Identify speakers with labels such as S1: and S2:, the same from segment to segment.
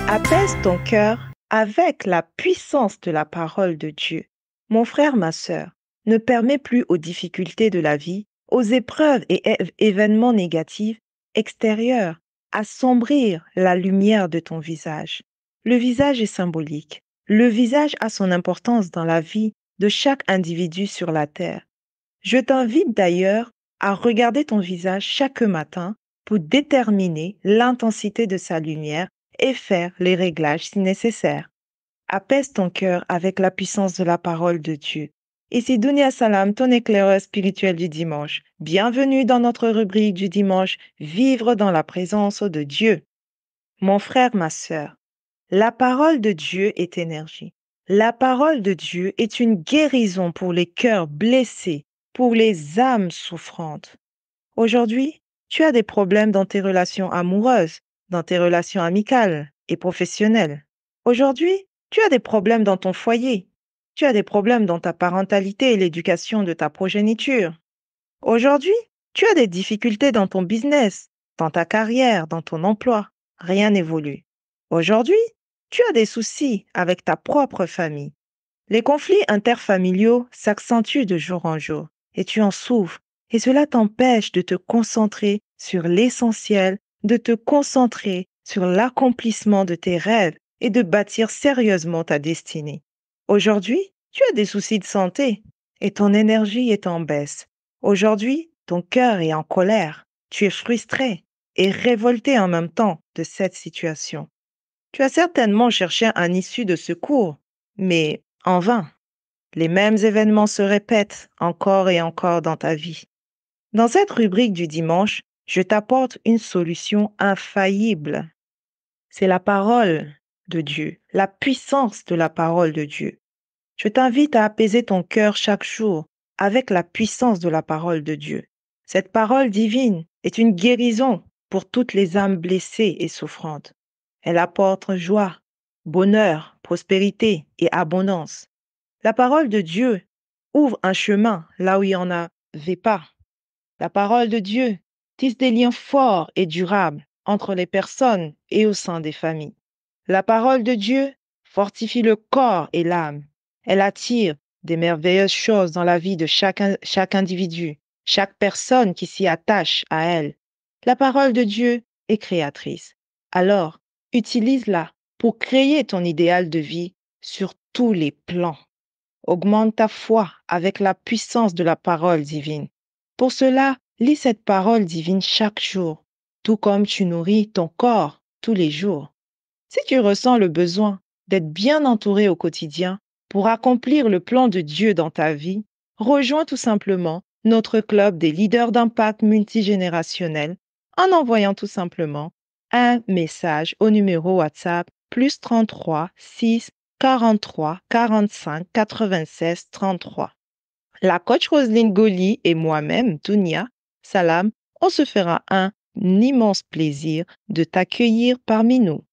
S1: Apaise ton cœur avec la puissance de la parole de Dieu. Mon frère, ma sœur, ne permets plus aux difficultés de la vie, aux épreuves et événements négatifs extérieurs assombrir la lumière de ton visage. Le visage est symbolique. Le visage a son importance dans la vie de chaque individu sur la terre. Je t'invite d'ailleurs à regarder ton visage chaque matin pour déterminer l'intensité de sa lumière et faire les réglages si nécessaire. Apaise ton cœur avec la puissance de la parole de Dieu. Ici Dunia Salam, ton éclaireur spirituel du dimanche. Bienvenue dans notre rubrique du dimanche, Vivre dans la présence de Dieu. Mon frère, ma sœur, la parole de Dieu est énergie. La parole de Dieu est une guérison pour les cœurs blessés, pour les âmes souffrantes. Aujourd'hui, tu as des problèmes dans tes relations amoureuses, dans tes relations amicales et professionnelles. Aujourd'hui, tu as des problèmes dans ton foyer. Tu as des problèmes dans ta parentalité et l'éducation de ta progéniture. Aujourd'hui, tu as des difficultés dans ton business, dans ta carrière, dans ton emploi. Rien n'évolue. Aujourd'hui, tu as des soucis avec ta propre famille. Les conflits interfamiliaux s'accentuent de jour en jour et tu en souffres. Et cela t'empêche de te concentrer sur l'essentiel, de te concentrer sur l'accomplissement de tes rêves et de bâtir sérieusement ta destinée. Aujourd'hui, tu as des soucis de santé et ton énergie est en baisse. Aujourd'hui, ton cœur est en colère. Tu es frustré et révolté en même temps de cette situation. Tu as certainement cherché un issue de secours, mais en vain. Les mêmes événements se répètent encore et encore dans ta vie. Dans cette rubrique du dimanche, je t'apporte une solution infaillible. C'est la parole de Dieu, la puissance de la parole de Dieu. Je t'invite à apaiser ton cœur chaque jour avec la puissance de la parole de Dieu. Cette parole divine est une guérison pour toutes les âmes blessées et souffrantes. Elle apporte joie, bonheur, prospérité et abondance. La parole de Dieu ouvre un chemin là où il n'y en avait pas. La parole de Dieu tisse des liens forts et durables entre les personnes et au sein des familles. La parole de Dieu fortifie le corps et l'âme. Elle attire des merveilleuses choses dans la vie de chaque individu, chaque personne qui s'y attache à elle. La parole de Dieu est créatrice. Alors, utilise-la pour créer ton idéal de vie sur tous les plans. Augmente ta foi avec la puissance de la parole divine. Pour cela, lis cette parole divine chaque jour, tout comme tu nourris ton corps tous les jours. Si tu ressens le besoin d'être bien entouré au quotidien pour accomplir le plan de Dieu dans ta vie, rejoins tout simplement notre club des leaders d'impact multigénérationnel en envoyant tout simplement un message au numéro WhatsApp +33 6 43 45 96 33. La coach Roselyne Goli et moi-même, Dunia Salam, on se fera un immense plaisir de t'accueillir parmi nous.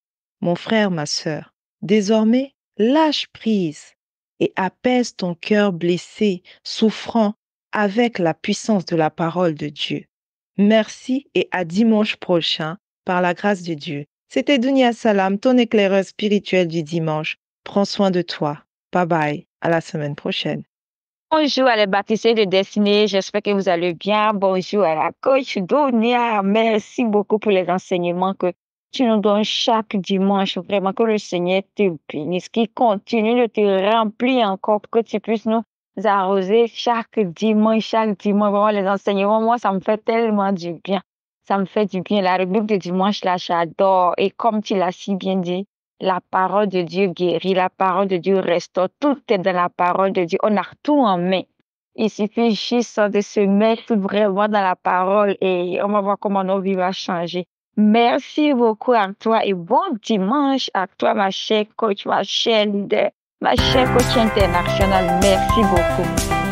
S1: Mon frère, ma sœur, désormais, lâche prise et apaise ton cœur blessé, souffrant, avec la puissance de la parole de Dieu. Merci et à dimanche prochain, par la grâce de Dieu. C'était Dunia Salam, ton éclaireuse spirituelle du dimanche. Prends soin de toi. Bye bye. À la semaine prochaine.
S2: Bonjour à les baptisés de destinée, j'espère que vous allez bien. Bonjour à la coach Dunia, merci beaucoup pour les enseignements que tu nous donnes chaque dimanche. Vraiment que le Seigneur te bénisse, qu'il continue de te remplir encore pour que tu puisses nous arroser chaque dimanche, Vraiment, les enseignements, moi, ça me fait tellement du bien. Ça me fait du bien. La rubrique de dimanche, là, j'adore. Et comme tu l'as si bien dit, la parole de Dieu guérit, la parole de Dieu restaure. Tout est dans la parole de Dieu. On a tout en main. Il suffit juste de se mettre vraiment dans la parole et on va voir comment nos vies vont changer. Merci beaucoup à toi et bon dimanche à toi, ma chère coach, ma chère leader, ma chère coach internationale. Merci beaucoup.